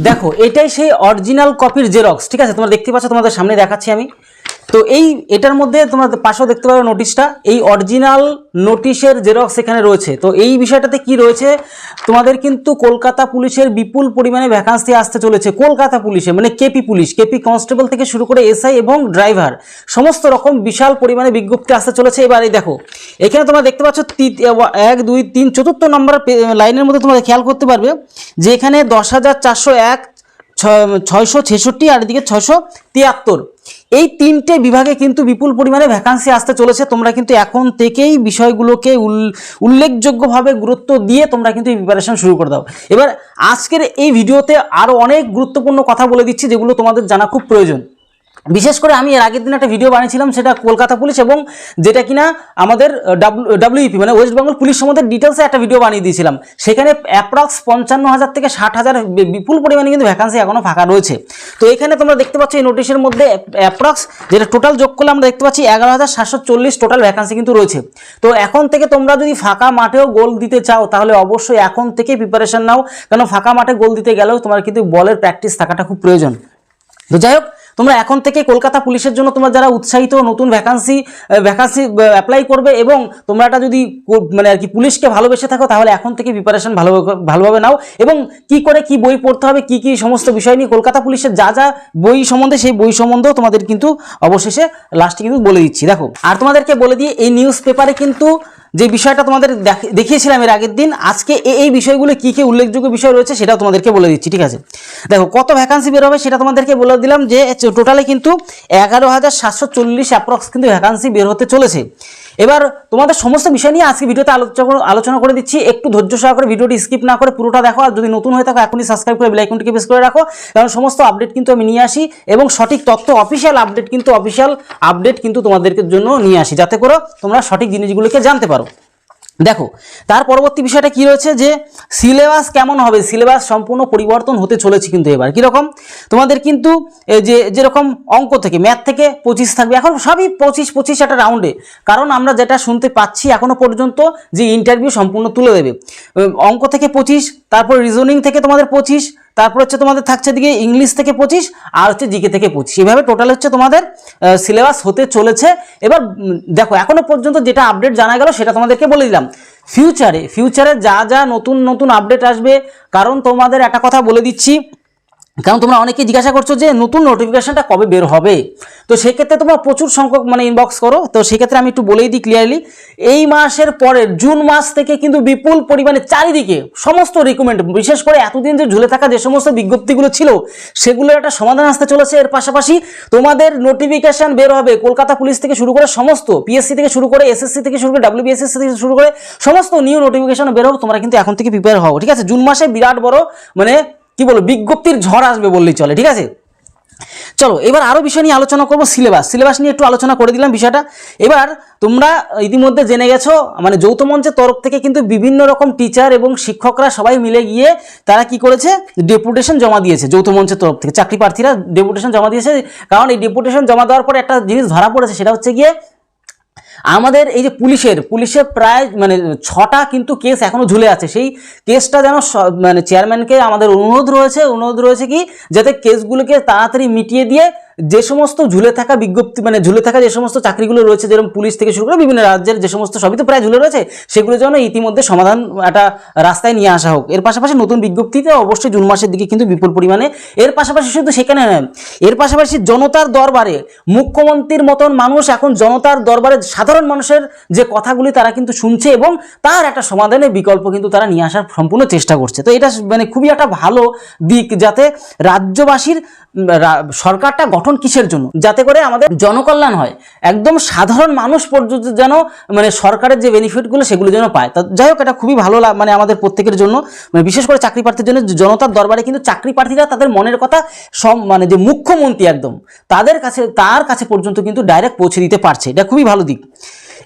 দেখো এটাই সেই অরিজিনাল কপির জেরক্স, ঠিক আছে? তোমরা দেখতে পাচ্ছ, তোমাদের সামনে দেখাচ্ছি আমি। তো এটার মধ্যে তোমরা পাশেও দেখতে পাবে নোটিশটা, এই অরিজিনাল নোটিশের জেরক্স এখানে রয়েছে। তো এই বিষয়টাতে কি রয়েছে, তোমাদের কিন্তু কলকাতা পুলিশের বিপুল পরিমাণে ভ্যাকান্সি আসতে চলেছে। কলকাতা পুলিশে মানে কেপি পুলিশ, কেপি কনস্টেবল থেকে শুরু করে এসআই এবং ড্রাইভার সমস্ত রকম বিশাল পরিমাণে বিজ্ঞপ্তি আসতে চলেছে। এবার এই দেখো এখানে তোমরা দেখতে পাচ্ছ 1 2 3 চতুর্থ নম্বর লাইনের মধ্যে তোমরা খেয়াল করতে পারবে যে এখানে 10,401 666 আর এদিকে 673, এই তিনটে বিভাগে কিন্তু বিপুল পরিমাণে ভ্যাকান্সি আসতে চলেছে। তোমরা কিন্তু এখন থেকেই বিষয়গুলোকে উল্লেখযোগ্যভাবে গুরুত্ব দিয়ে তোমরা কিন্তু এই প্রিপারেশন শুরু করে দাও। এবার আজকের এই ভিডিওতে আরও অনেক গুরুত্বপূর্ণ কথা বলে দিচ্ছি যেগুলো তোমাদের জানা খুব প্রয়োজন। বিশেষ করে আমি এর আগের দিন একটা ভিডিও বানিয়েছিলাম, সেটা কলকাতা পুলিশ এবং যেটা কিনা আমাদের ডাব্লিউপি মানে ওয়েস্ট বেঙ্গল পুলিশ সম্বন্ধে ডিটেলসে একটা ভিডিও বানিয়ে দিয়েছিলাম। সেখানে অ্যাপ্রক্স 55,000 থেকে 60,000 বিপুল পরিমাণে কিন্তু ভ্যাকান্সি এখনও ফাঁকা রয়েছে। তো এখানে তোমরা দেখতে পাচ্ছ এই নোটিশের মধ্যে অ্যাপ্রক্স যেটা টোটাল যোগ করলে আমরা দেখতে পাচ্ছি 11,740 টোটাল ভ্যাকান্সি কিন্তু রয়েছে। তো এখন থেকে তোমরা যদি ফাঁকা মাঠেও গোল দিতে চাও তাহলে অবশ্যই এখন থেকে প্রিপারেশন নাও, কারণ ফাঁকা মাঠে গোল দিতে গেলেও তোমার কিন্তু বলের প্র্যাকটিস থাকাটা খুব প্রয়োজন। তো যাই হোক, তোমরা এখন থেকে কলকাতা পুলিশের জন্য তোমরা যারা উৎসাহিত নতুন ভ্যাকান্সি অ্যাপ্লাই করবে এবং তোমরা এটা যদি মানে আর কি পুলিশকে ভালোবেসে থাকো তাহলে এখন থেকে প্রিপারেশন ভালোভাবে নাও এবং কি করে কি বই পড়তে হবে, কি কি সমস্ত বিষয় নিয়ে কলকাতা পুলিশের যা যা বই সম্বন্ধে সেই বই সম্বন্ধেও তোমাদের কিন্তু অবশেষে লাস্টে কিন্তু বলে দিচ্ছি। দেখো আর তোমাদেরকে বলে দিয়ে এই নিউজ পেপারে কিন্তু যে বিষয়টা তোমাদের দেখিয়েছিলাম এর আগের দিন, আজকে এই বিষয়গুলো কী কী উল্লেখযোগ্য বিষয় রয়েছে সেটাও তোমাদেরকে বলে দিচ্ছি, ঠিক আছে? দেখো কত ভ্যাকান্সি বের হবে সেটা তোমাদেরকে বলে দিলাম যে টোটালে কিন্তু 11,740 অ্যাপ্রক্স কিন্তু ভ্যাকান্সি বের হতে চলেছে। এবার তোমাদের সমস্ত বিষয় নিয়ে আজকে ভিডিওতে আলোচনা করে দিচ্ছি। একটু ধৈর্য সহকারে ভিডিওটি স্কিপ না করে পুরোটা দেখো, আর যদি নতুন হয়ে থাকো এখনই সাবস্ক্রাইব করে বেল আইকনটিকে প্রেস করে রাখো, কারণ সমস্ত আপডেট কিন্তু আমি নিয়ে আসি এবং সঠিক তথ্য অফিসিয়াল আপডেট কিন্তু তোমাদের জন্য নিয়ে আসি, যাতে করে তোমরা সঠিক জিনিসগুলোকে জানতে পারো। দেখো তার পরবর্তী বিষয়টা কি রয়েছে যে সিলেবাস কেমন হবে, সিলেবাস সম্পূর্ণ পরিবর্তন হতে চলেছে কিন্তু এবার কীরকম তোমাদের কিন্তু যেরকম অঙ্ক থেকে ম্যাথ থেকে 25 থাকবে, এখন সবই 25 একটা রাউন্ডে, কারণ আমরা যেটা শুনতে পাচ্ছি এখনো পর্যন্ত যে ইন্টারভিউ সম্পূর্ণ তুলে দেবে। অঙ্ক থেকে 25, তারপর রিজনিং থেকে তোমাদের 25, তারপর হচ্ছে তোমাদের থাকছে দিকে ইংলিশ থেকে 25 আর হচ্ছে জিকে থেকে 25, এভাবে টোটাল হচ্ছে তোমাদের সিলেবাস হতে চলেছে। এবার দেখো এখনো পর্যন্ত যেটা আপডেট জানা গেল সেটা তোমাদেরকে বলে দিলাম। ফিউচারে যা যা নতুন আপডেট আসবে, কারণ তোমাদের একটা কথা বলে দিচ্ছি, কারণ তোমরা অনেকে জিজ্ঞাসা করছো যে নতুন নোটিফিকেশনটা কবে বের হবে। তো সেক্ষেত্রে তোমরা প্রচুর সংখ্যক মানে ইনবক্স করো, তো সেক্ষেত্রে আমি একটু বলেই দিই ক্লিয়ারলি, এই মাসের পরে জুন মাস থেকে কিন্তু বিপুল পরিমাণে চারিদিকে সমস্ত রিকমেন্ড, বিশেষ করে এতদিন যে ঝুলে থাকা যে সমস্ত বিজ্ঞপ্তিগুলো ছিল সেগুলোর একটা সমাধান আসতে চলেছে। এর পাশাপাশি তোমাদের নোটিফিকেশন বের হবে কলকাতা পুলিশ থেকে শুরু করে সমস্ত পিএসসি থেকে শুরু করে এসএসসি থেকে শুরু করে ডাব্লিউবিএসএস থেকে শুরু করে সমস্ত নিউ নোটিফিকেশন বের হবে। তোমরা কিন্তু এখন থেকে প্রিপেয়ার হও, ঠিক আছে? জুন মাসে বিরাট বড় মানে কি বলবো বিজ্ঞপ্তির ঝড় আসবে বললেই চলে, ঠিক আছে? চলো এবার আরও বিষয় নিয়ে আলোচনা করবো। সিলেবাস নিয়ে একটু আলোচনা করে দিলাম বিষয়টা। এবার তোমরা ইতিমধ্যে জেনে গেছো মানে যৌথ মঞ্চের তরফ থেকে কিন্তু বিভিন্ন রকম টিচার এবং শিক্ষকরা সবাই মিলে গিয়ে তারা কি করেছে, ডেপুটেশন জমা দিয়েছে। যৌথ মঞ্চের তরফ থেকে চাকরি প্রার্থীরা ডেপুটেশন জমা দিয়েছে, কারণ এই ডেপুটেশন জমা দেওয়ার পরে একটা জিনিস ধরা পড়েছে, সেটা হচ্ছে গিয়ে আমাদের এই যে পুলিশের প্রায় মানে 6টা কিন্তু কেস এখনো ঝুলে আছে। সেই কেসটা যেন মানে চেয়ারম্যানকে আমাদের অনুরোধ রয়েছে কি যাতে কেসগুলোকে তাড়াতাড়ি মিটিয়ে দিয়ে যে সমস্ত ঝুলে থাকা বিজ্ঞপ্তি মানে ঝুলে থাকা যে সমস্ত চাকরিগুলো রয়েছে, যেরকম পুলিশ থেকে শুরু করে বিভিন্ন রাজ্যের যে সমস্ত সবই তো প্রায় ঝুলে রয়েছে, সেগুলো যেন ইতিমধ্যে সমাধান একটা রাস্তায় নিয়ে আসা হোক। এর পাশাপাশি নতুন বিজ্ঞপ্তিতে অবশ্যই জুন মাসের দিকে কিন্তু বিপুল পরিমাণে, এর পাশাপাশি শুধু সেখানে নয়, এর পাশাপাশি জনতার দরবারে মুখ্যমন্ত্রীর মতন মানুষ এখন জনতার দরবারে সাধারণ মানুষের যে কথাগুলি তারা কিন্তু শুনছে এবং তার একটা সমাধানের বিকল্প কিন্তু তারা নিয়ে আসার সম্পূর্ণ চেষ্টা করছে। তো এটা মানে খুবই একটা ভালো দিক, যাতে রাজ্যবাসীর সরকারটা গঠন কিসের জন্য, যাতে করে আমাদের জনকল্যাণ হয়, একদম সাধারণ মানুষ পর্যন্ত যেন মানে সরকারের যে বেনিফিটগুলো সেগুলো যেন পায়। তা যাই হোক এটা খুবই ভালো মানে আমাদের প্রত্যেকের জন্য, মানে বিশেষ করে চাকরি প্রার্থীর জন্য। জনতার দরবারে কিন্তু চাকরি প্রার্থীরা তাদের মনের কথা মানে যে মুখ্যমন্ত্রী একদম তার কাছে পর্যন্ত কিন্তু ডাইরেক্ট পৌঁছে দিতে পারছে, এটা খুবই ভালো দিক।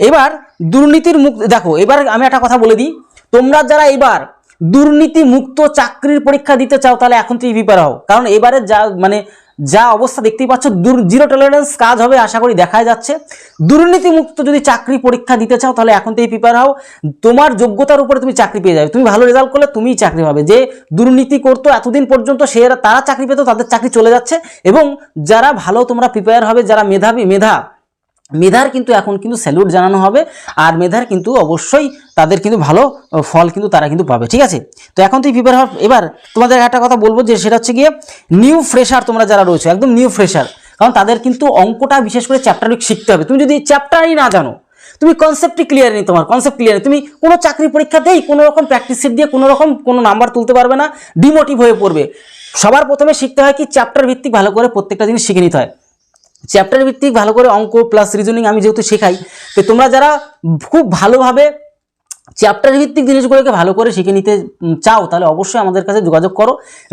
এবার দুর্নীতির দেখো এবার আমি একটা কথা বলে দিই, তোমরা যারা এবার দুর্নীতি মুক্ত চাকরির পরীক্ষা দিতে চাও তাহলে এখন থেকে প্রিপেয়ার হও, কারণ এবারে যা মানে যা অবস্থা দেখতেই পাচ্ছ, জিরো টলারেন্স কাজ হবে আশা করি দেখা যাচ্ছে। দুর্নীতিমুক্ত যদি চাকরি পরীক্ষা দিতে চাও তাহলে এখন থেকেই প্রিপেয়ার হও, তোমার যোগ্যতার উপরে তুমি চাকরি পেয়ে যাবে। তুমি ভালো রেজাল্ট করলে তুমিই চাকরি পাবে। যে দুর্নীতি করতো এতদিন পর্যন্ত তারা চাকরি পেতো, তাদের চাকরি চলে যাচ্ছে। এবং যারা ভালো তোমরা প্রিপেয়ার হবে, যারা মেধার কিন্তু এখন কিন্তু স্যালুট জানানো হবে, আর মেধার কিন্তু অবশ্যই তাদের কিন্তু ভালো ফল কিন্তু তারা কিন্তু পাবে, ঠিক আছে। তো এখন তুই প্রিপেয়ার হও। এবার তোমাদের একটা কথা বলবো যে সেটা হচ্ছে গিয়ে নিউ ফ্রেশার, তোমরা যারা রয়েছে একদম নিউ ফ্রেশার, কারণ তাদের কিন্তু অঙ্কটা বিশেষ করে চ্যাপ্টার শিখতে হবে। তুমি যদি চ্যাপ্টারই না জানো, তুমি কনসেপ্টই ক্লিয়ার নেই, তোমার কনসেপ্ট ক্লিয়ার নেই, তুমি কোনো চাকরি পরীক্ষাতেই কোনো রকম প্র্যাকটিস সেট দিয়ে কোনো নাম্বার তুলতে পারবে না, ডিমোটিভ হয়ে পড়বে। সবার প্রথমে শিখতে হয় কি চ্যাপ্টার ভিত্তিক ভালো করে প্রত্যেকটা জিনিস শিখে নিতে হয়। চ্যাপ্টার ভিত্তিক ভালো করে অঙ্ক প্লাস রিজনিং আমি যেহেতু শেখাই, তো তোমরা যারা খুব ভালোভাবে চ্যাপ্টার ভিত্তিক জিনিসগুলোকে ভালো করে শিখে নিতে চাও তাহলে অবশ্যই আমাদের কাছে যোগাযোগ করো।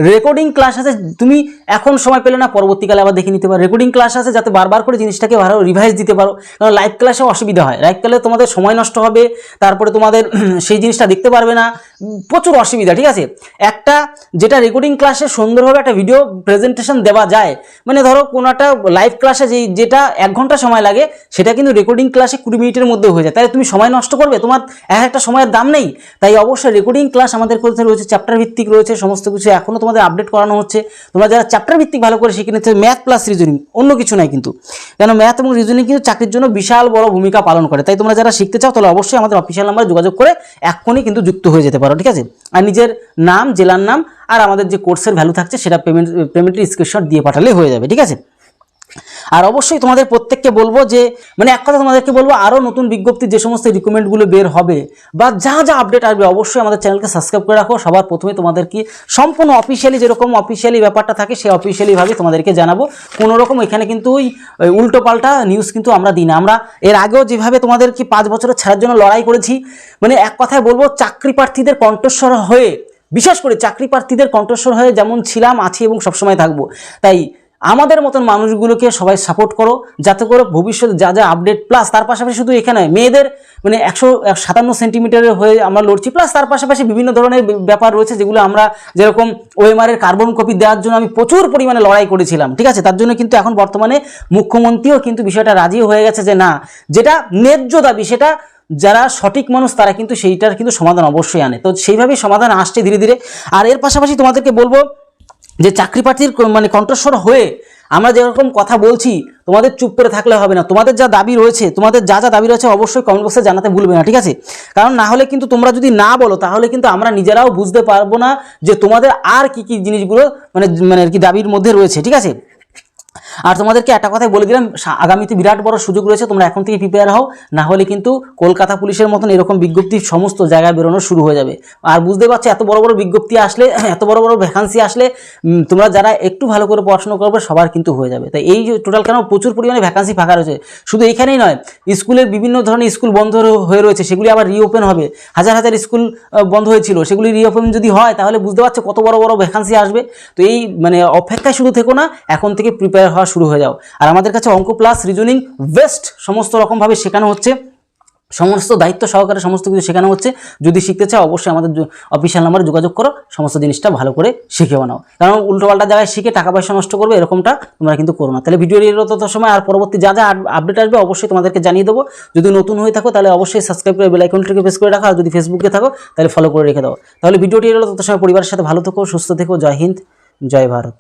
রেকর্ডিং ক্লাস আছে, তুমি এখন সময় পেলে না পরবর্তীকালে আবার দেখে নিতে পারো। রেকর্ডিং ক্লাস আছে যাতে বারবার করে জিনিসটাকে ভালো রিভাইজ দিতে পারো, কারণ লাইভ ক্লাসে অসুবিধা হয়, লাইভ ক্লাসে তোমাদের সময় নষ্ট হবে, তারপরে তোমাদের সেই জিনিসটা দেখতে পারবে না, প্রচুর অসুবিধা, ঠিক আছে। একটা যেটা রেকর্ডিং ক্লাসে সুন্দরভাবে একটা ভিডিও প্রেজেন্টেশন দেওয়া যায়, মানে ধরো কোনো একটা লাইভ ক্লাসে যেটা 1 ঘন্টা সময় লাগে সেটা কিন্তু রেকর্ডিং ক্লাসে 20 মিনিটের মধ্যে হয়ে যায়, তাই তুমি সময় নষ্ট করবে, তোমার একটা সময়ের দাম নেই। তাই অবশ্যই রেকর্ডিং ক্লাস আমাদের করতে রয়েছে, চ্যাপ্টার ভিত্তিক রয়েছে, সমস্ত কিছু এখনও তোমাদের আপডেট করানো হচ্ছে। তোমরা যারা চ্যাপ্টার ভিত্তিক ভালো করে শিখে নিচ্ছে, ম্যাথ প্লাস রিজনিং, অন্য কিছু নাই কিন্তু, কেন ম্যাথ এবং রিজনিং কিন্তু চাকরির জন্য বিশাল বড় ভূমিকা পালন করে। তাই তোমরা যারা শিখতে চাও তাহলে অবশ্যই আমাদের অফিসিয়াল নাম্বারে যোগাযোগ করে এখনই কিন্তু যুক্ত হয়ে যেতে পারো, ঠিক আছে। আর নিজের নাম, জেলার নাম আর আমাদের যে কোর্সের ভ্যালু থাকছে সেটা পেমেন্টের স্ক্রিনশট দিয়ে পাঠালেই হয়ে যাবে, ঠিক আছে। আর অবশ্যই তোমাদের প্রত্যেককে বলবো যে মানে এক কথা তোমাদেরকে বলবো, আরও নতুন বিজ্ঞপ্তি যে সমস্ত রিকমেন্ডগুলো বের হবে বা যা আপডেট আসবে অবশ্যই আমাদের চ্যানেলকে সাবস্ক্রাইব করে রাখো। সবার প্রথমে তোমাদেরকে সম্পূর্ণ অফিসিয়ালি যেরকম অফিসিয়ালি ব্যাপারটা থাকে সেই অফিসিয়ালিভাবে তোমাদেরকে জানাবো। কোনো রকম এখানে কিন্তু ওই উল্টোপাল্টা নিউজ কিন্তু আমরা দিই না। আমরা এর আগেও যেভাবে তোমাদেরকে 5 বছরের ছাড়ার জন্য লড়াই করেছি, মানে এক কথায় বলবো চাকরি প্রার্থীদের কণ্ঠস্বর হয়ে, বিশেষ করে চাকরি প্রার্থীদের কণ্ঠস্বর হয়ে যেমন ছিলাম, আছি এবং সবসময় থাকবো। তাই আমাদের মতন মানুষগুলোকে সবাই সাপোর্ট করো, যাতে করে ভবিষ্যতে যা আপডেট, প্লাস তার পাশাপাশি শুধু এখানে মেয়েদের মানে 157 সেন্টিমিটারের হয়ে আমরা লড়ছি, প্লাস তার পাশাপাশি বিভিন্ন ধরনের ব্যাপার রয়েছে যেগুলো আমরা যেরকম ওএমআরের কার্বন কপি দেওয়ার জন্য আমি প্রচুর পরিমাণে লড়াই করেছিলাম, ঠিক আছে। তার জন্য কিন্তু এখন বর্তমানে মুখ্যমন্ত্রীও কিন্তু বিষয়টা রাজি হয়ে গেছে যে না, যেটা ন্যায্য দাবি সেটা যারা সঠিক মানুষ তারা কিন্তু সেইটার কিন্তু সমাধান অবশ্যই আনে। তো সেইভাবেই সমাধান আসছে ধীরে ধীরে। আর এর পাশাপাশি তোমাদেরকে বলবো যে চাকরি প্রার্থীর মানে কণ্ঠস্বর হয়ে আমরা যেরকম কথা বলছি, তোমাদের চুপ করে থাকলে হবে না। তোমাদের যা দাবি রয়েছে, তোমাদের যা দাবি রয়েছে অবশ্যই কমেন্ট বক্সে জানাতে ভুলবে না, ঠিক আছে। কারণ না হলে কিন্তু তোমরা যদি না বলো তাহলে কিন্তু আমরা নিজেরাও বুঝতে পারবো না যে তোমাদের আর কি কি জিনিসগুলো মানে আর কি দাবির মধ্যে রয়েছে, ঠিক আছে। আর তোমাদেরকে একটা কথাই বলে দিলাম, আগামীতে বিরাট বড় সুযোগ রয়েছে, তোমরা এখন থেকে প্রিপেয়ার হও, না হলে কিন্তু কলকাতা পুলিশের মতন এরকম বিজ্ঞপ্তি সমস্ত জায়গায় বেরোনো শুরু হয়ে যাবে। আর বুঝতে পারছো এত বড় বড় বিজ্ঞপ্তি আসলে, এত বড় বড় ভ্যাকান্সি আসলে তোমরা যারা একটু ভালো করে পড়াশোনা করবে সবার কিন্তু হয়ে যাবে। তাই এই যে টোটাল কেন প্রচুর পরিমাণে ভ্যাকান্সি ফাঁকা রয়েছে, শুধু এইখানেই নয়, স্কুলের বিভিন্ন ধরনের স্কুল বন্ধ হয়ে রয়েছে, সেগুলি আবার রিওপেন হবে। হাজার হাজার স্কুল বন্ধ হয়েছিল, সেগুলি রিওপেন যদি হয় তাহলে বুঝতে পারছো কত বড় বড় ভ্যাকান্সি আসবে। তো এই মানে অপেক্ষায় শুধু থেকো না, এখন থেকে প্রিপেয়ার হওয়া শুরু হয়ে যাও। আর আমাদের কাছে অঙ্ক প্লাস রিজনিং বেস্ট সমস্ত রকমভাবে শেখানো হচ্ছে, সমস্ত দায়িত্ব সহকারে সমস্ত কিছু শেখানো হচ্ছে। যদি শিখতে চাও অবশ্যই আমাদের অফিসিয়াল নাম্বারে যোগাযোগ করো, সমস্ত জিনিসটা ভালো করে শিখেও নাও। কারণ উল্টোপাল্টা জায়গায় শিখে টাকা পয়সা নষ্ট করবে এরকমটা তোমরা কিন্তু করো না। তাহলে ভিডিওর তত সময় আর পরবর্তী যা আপডেট আসবে অবশ্যই তোমাদেরকে জানিয়ে দেবো। যদি নতুন হয়ে থাকো তাহলে অবশ্যই সাবস্ক্রাইব করে বেল আইকনটিকে প্রেস করে রাখো, আর যদি ফেসবুকে থাকো তাহলে ফলো করে রেখে দাও। তাহলে ভিডিওটি তত সময় পরিবারের সাথে ভালো থেকো, সুস্থ থেকো। জয় হিন্দ, জয় ভারত।